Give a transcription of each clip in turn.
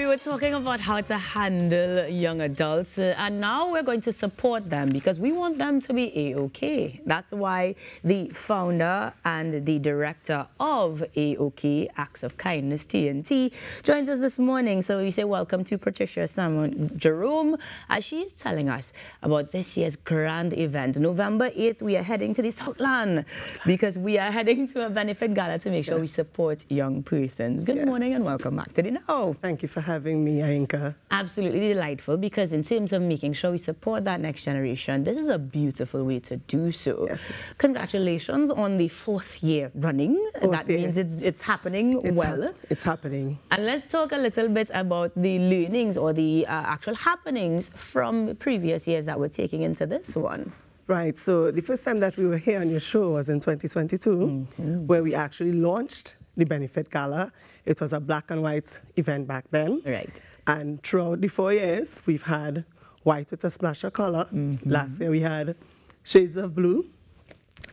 we were talking about how to handle young adults, and now we're going to support them because we want them to be A.O.K. That's why the founder and the director of A.O.K, Acts of Kindness T&T, joins us this morning. So we say welcome to Patricia, Simon-Jeromey, as she is telling us about this year's grand event. November 8th, we are heading to the Southland because we are heading to a benefit gala to make sure we support young persons. Good morning and welcome back to the Now. Thank you for having me, A.O.K. Absolutely delightful, because in terms of making sure we support that next generation, this is a beautiful way to do so. Yes, congratulations on the 4th year running. That means it's happening well. It's happening. And let's talk a little bit about the learnings or the actual happenings from previous years that we're taking into this one. Right, so the first time that we were here on your show was in 2022, where we actually launched the benefit gala. It was a black and white event back then. Right. And throughout the 4 years, we've had white with a splash of color. Last year we had shades of blue.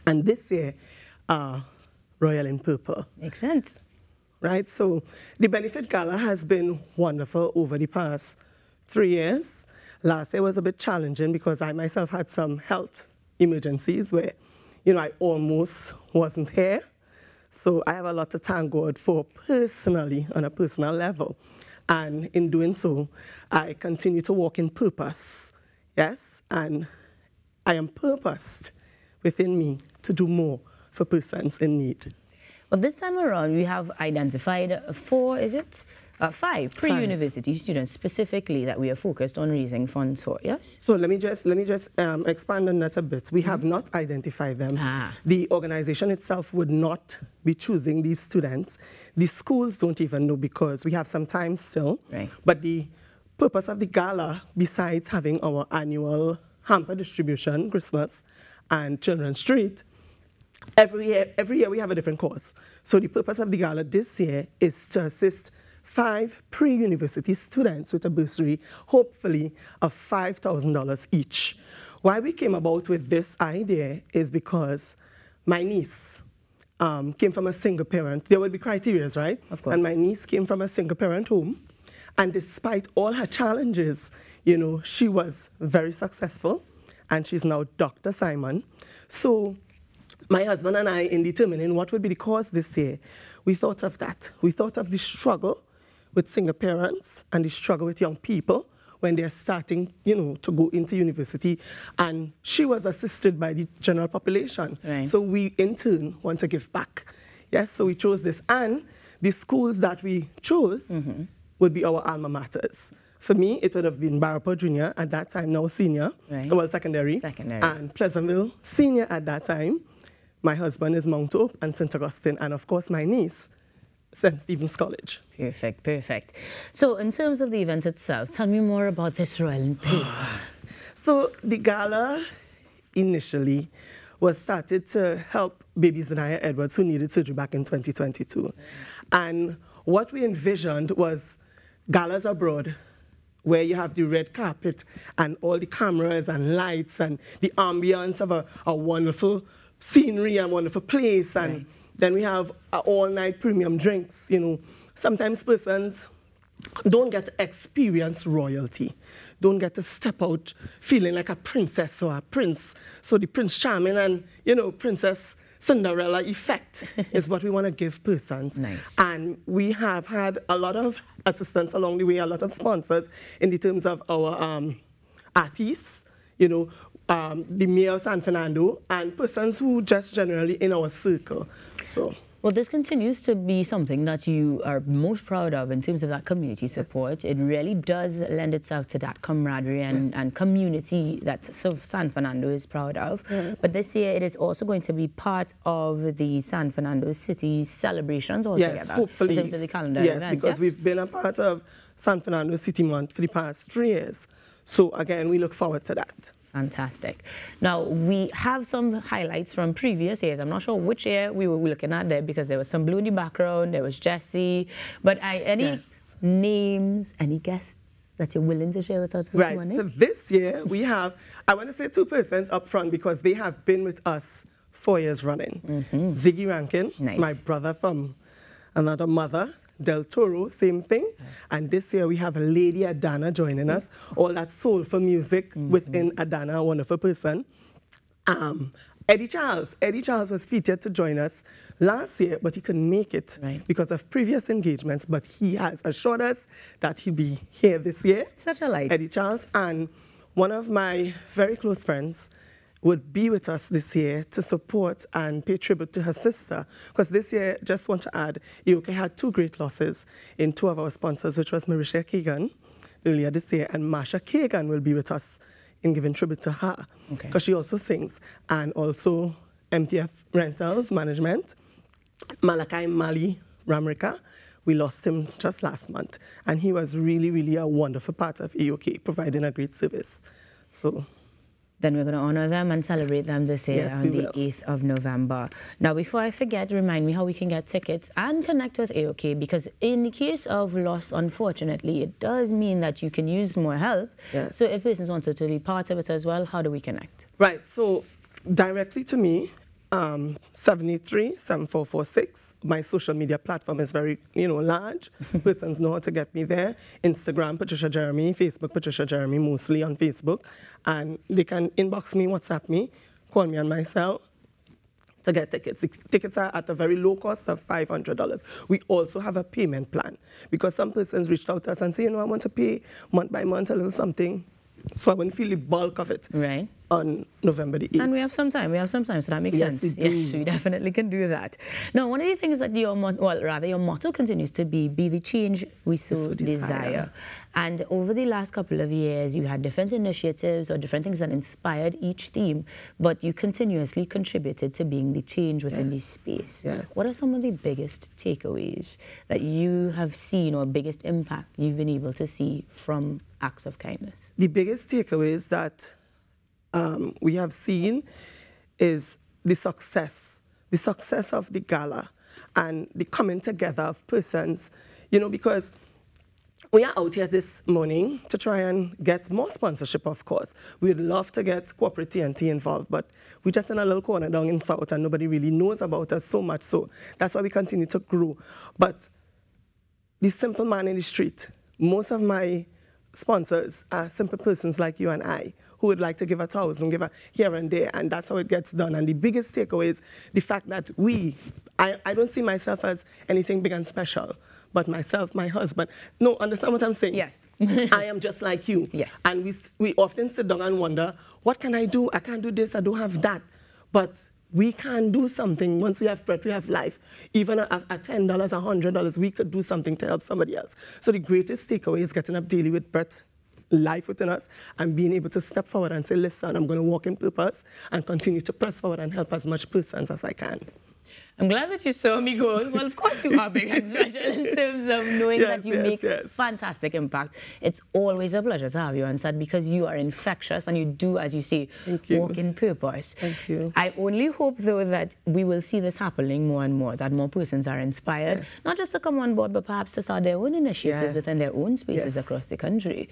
And this year, royal in purple. Makes sense. Right, so the benefit gala has been wonderful over the past 3 years. Last year was a bit challenging because I myself had some health emergencies where, you know, I almost wasn't here. So I have a lot to thank God for personally, on a personal level. And in doing so, I continue to walk in purpose, yes? And I am purposed within me to do more for persons in need. Well, this time around, we have identified 5 pre-university students specifically that we are focused on raising funds for, yes? So let me just expand on that a bit. We have not identified them. The organization itself would not be choosing these students. The schools don't even know because we have some time still. Right. But the purpose of the gala, besides having our annual hamper distribution, Christmas, and Children's Street, every year we have a different cause. So the purpose of the gala this year is to assist 5 pre-university students with a bursary, hopefully of $5,000 each. Why we came about with this idea is because my niece came from a single parent. There would be criteria, right? Of course. And my niece came from a single parent home. And despite all her challenges, you know, she was very successful. And she's now Dr. Simon. So my husband and I, in determining what would be the cause this year, we thought of that. We thought of the struggle with single parents and the struggle with young people when they're starting, you know, to go into university. And she was assisted by the general population. Right. So we, in turn, want to give back. Yes, so we chose this. And the schools that we chose would be our alma maters. For me, it would have been Barapa Junior at that time, now senior, well, secondary. And Pleasantville senior at that time. My husband is Mount Hope and St. Augustine, and of course my niece, St. Stephen's College. Perfect, perfect. So in terms of the event itself, tell me more about this royal in purple. So the gala initially was started to help baby Zanaya Edwards, who needed surgery back in 2022. And what we envisioned was galas abroad, where you have the red carpet and all the cameras and lights and the ambience of a wonderful scenery and wonderful place, and then we have all-night premium drinks. You know, sometimes persons don't get to experience royalty, don't get to step out feeling like a princess or a prince. So the Prince Charming and, you know, Princess Cinderella effect is what we want to give persons. And we have had a lot of assistance along the way, a lot of sponsors in the terms of our artists, you know, the Mayor of San Fernando, and persons who just generally in our circle. So, well, this continues to be something that you are most proud of in terms of that community support. It really does lend itself to that camaraderie and community that San Fernando is proud of. But this year, it is also going to be part of the San Fernando City celebrations altogether. Hopefully. In terms of the calendar events. Because we've been a part of San Fernando City Month for the past 3 years. So again, we look forward to that. Fantastic. Now, we have some highlights from previous years. I'm not sure which year we were looking at there because there was some blue in the background, there was Jesse. But any names, any guests that you're willing to share with us this morning? So this year we have, I want to say 2 persons up front because they have been with us 4 years running. Ziggy Rankin, my brother from another mother, Del Toro, same thing. And this year we have a lady Adana joining us, all that soulful music within Adana, a wonderful person. Eddie Charles was featured to join us last year, but he couldn't make it because of previous engagements, but he has assured us that he'll be here this year. Such a light. Eddie Charles, and one of my very close friends would be with us this year to support and pay tribute to her sister. Because this year, just want to add, A.O.K had 2 great losses in 2 of our sponsors, which was Marisha Kagan earlier this year, and Masha Kagan will be with us in giving tribute to her, because she also sings, and also MTF Rentals Management, Malachi Mali Ramrika. We lost him just last month, and he was really, really a wonderful part of A.O.K, providing a great service. So then we're going to honor them and celebrate them this year on the 8th of November. Now, before I forget, remind me how we can get tickets and connect with A.O.K, because in the case of loss, unfortunately, it does mean that you can use more help. So if persons wanted to be part of it as well, how do we connect? Right, so directly to me, 73-7446. My social media platform is very, large. Persons know how to get me there. Instagram, Patricia Jeromey. Facebook, Patricia Jeromey, mostly on Facebook. And they can inbox me, WhatsApp me, call me on my cell to get tickets. The tickets are at a very low cost of $500. We also have a payment plan, because some persons reached out to us and say, I want to pay month by month a little something, so I wouldn't feel the bulk of it. Right. On November the 8th. And we have some time, so that makes sense. Yes, we definitely can do that. Now, one of the things that your motto continues to be the change we so desire. And over the last couple of years, you had different initiatives or different things that inspired each theme, but you continuously contributed to being the change within this space. What are some of the biggest takeaways that you have seen, or biggest impact you've been able to see from acts of kindness? The biggest takeaways that we have seen is the success of the gala and the coming together of persons, because we are out here this morning to try and get more sponsorship, of course. We'd love to get corporate T&T involved, but we're just in a little corner down in South and nobody really knows about us so much, so that's why we continue to grow. But the simple man in the street, most of my sponsors are simple persons like you and I who would like to give 1,000, give a here and there, and that's how it gets done. And the biggest takeaway is the fact that I don't see myself as anything big and special, but myself, my husband. No, understand what I'm saying? Yes. I am just like you. Yes. And we often sit down and wonder, what can I do? I can't do this, I don't have that. But we can do something. Once we have breath, we have life. Even at $10, $100, we could do something to help somebody else. So the greatest takeaway is getting up daily with breath, life within us, and being able to step forward and say, listen, I'm going to walk in purpose and continue to press forward and help as much persons as I can. I'm glad that you saw me go. Well, of course you are big and special in terms of knowing that you make fantastic impact. It's always a pleasure to have you on set, because you are infectious and you do, as you say, walk in purpose. Thank you. I only hope, though, that we will see this happening more and more, that more persons are inspired, not just to come on board, but perhaps to start their own initiatives within their own spaces across the country.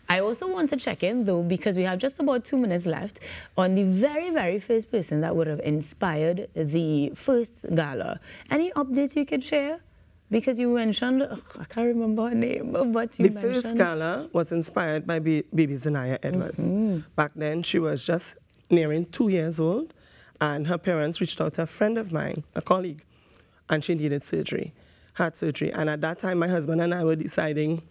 I also want to check in, though, because we have just about 2 minutes left, on the very, very first person that would have inspired the first gala. Any updates you could share? Because you mentioned, I can't remember her name, but you mentioned... The first gala was inspired by baby Zanaya Edwards. Back then, she was just nearing 2 years old, and her parents reached out to a friend of mine, a colleague, and she needed surgery, heart surgery. And at that time, my husband and I were deciding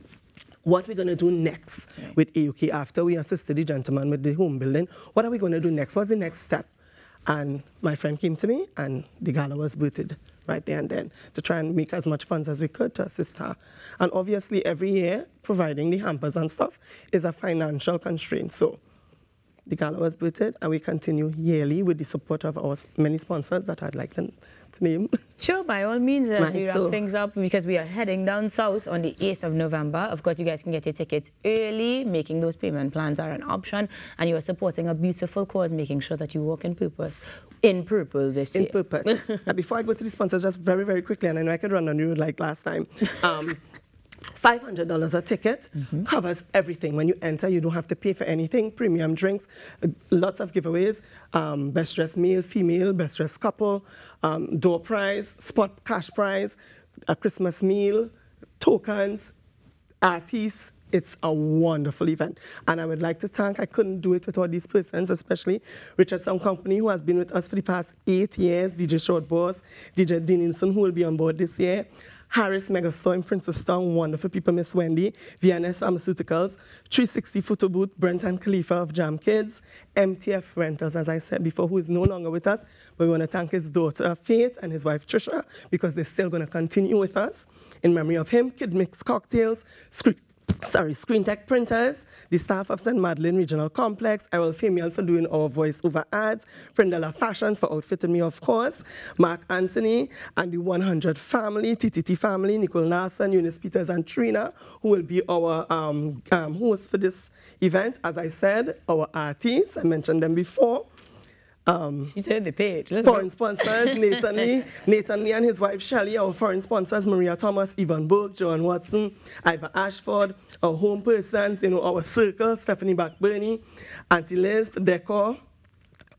what we're going to do next with A.O.K. after we assisted the gentleman with the home building. What are we going to do next? What's the next step? And my friend came to me, and the gala was booted right there and then to try and make as much funds as we could to assist her. And obviously, every year, providing the hampers and stuff is a financial constraint. So the gala was booted, and we continue yearly with the support of our many sponsors that I'd like to name. Sure, by all means, as we wrap things up, because we are heading down south on the 8th of November. Of course, you guys can get your tickets early. Making those payment plans are an option, and you are supporting a beautiful cause, making sure that you walk in purpose, in purple this year. In purpose. Before I go to the sponsors, just very, very quickly, and I know I could run on you like last time. $500 a ticket covers everything. When you enter, you don't have to pay for anything. Premium drinks, lots of giveaways, best dressed male, female, best dressed couple, door prize, spot cash prize, a Christmas meal, tokens, artists. It's a wonderful event. And I would like to thank, I couldn't do it without these persons, especially Richard Sound Company, who has been with us for the past 8 years, DJ Short Boss, DJ Dinninson, who will be on board this year, Harris Megastore in Princestown, wonderful people, Miss Wendy, VNS Pharmaceuticals, 360 Photo Booth, Brent and Khalifa of Jam Kids, MTF Rentals, as I said before, who is no longer with us, but we want to thank his daughter, Faith, and his wife, Patricia, because they're still going to continue with us in memory of him, Kid Mix Cocktails, Screen Tech Printers, the staff of St. Madeleine Regional Complex, Errol Female for doing our voice-over ads, Prindella Fashions for outfitting me, of course, Mark Anthony, and the 100 family, TTT family, Nicole Nelson, Eunice Peters, and Trina, who will be our hosts for this event. As I said, our artists, I mentioned them before. You turned the page. Foreign sponsors, Nathan Lee and his wife Shelley. Our foreign sponsors, Maria Thomas, Yvonne Burke, Joan Watson, Ivor Ashford. Our home persons, our circle, Stephanie Backburney, Auntie Liz, Decor.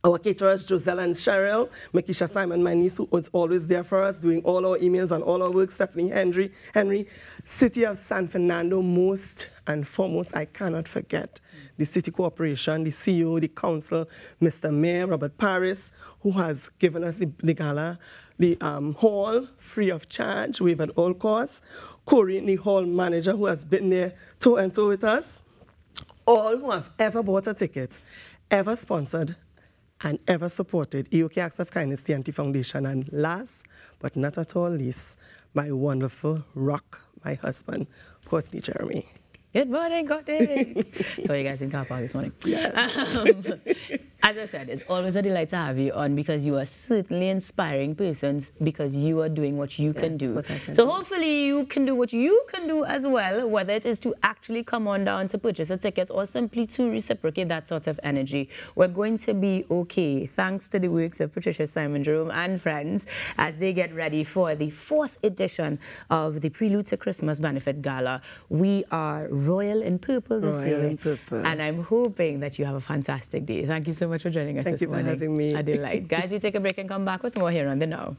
Our caterers, Joselle and Cheryl, Makisha Simon, my niece, who was always there for us, doing all our emails and all our work, Stephanie Henry. City of San Fernando, most and foremost, I cannot forget the City Corporation, the CEO, the council, Mr. Mayor, Robert Paris, who has given us the gala, the hall, free of charge, waived at all costs. Corey, the hall manager, who has been there toe and toe with us. All who have ever bought a ticket, ever sponsored, and ever supported A.O.K. Acts of Kindness T&T Foundation. And last, but not at all least, my wonderful rock, my husband, Simon-Jeromey. Good morning, Courtney. So you guys in car park this morning. Yes. As I said, it's always a delight to have you on because you are certainly inspiring persons because you are doing what you can do. So hopefully you can do what you can do as well, whether it is to actually come on down to purchase a ticket or simply to reciprocate that sort of energy. We're going to be okay, thanks to the works of Patricia, Simon-Jeromey and friends as they get ready for the 4th edition of the Prelude to Christmas Benefit Gala. We are royal in purple this year. Royal in purple. And I'm hoping that you have a fantastic day. Thank you so much for joining us this morning. Thank you for having me. A delight. Guys, we take a break and come back with more here on The Now.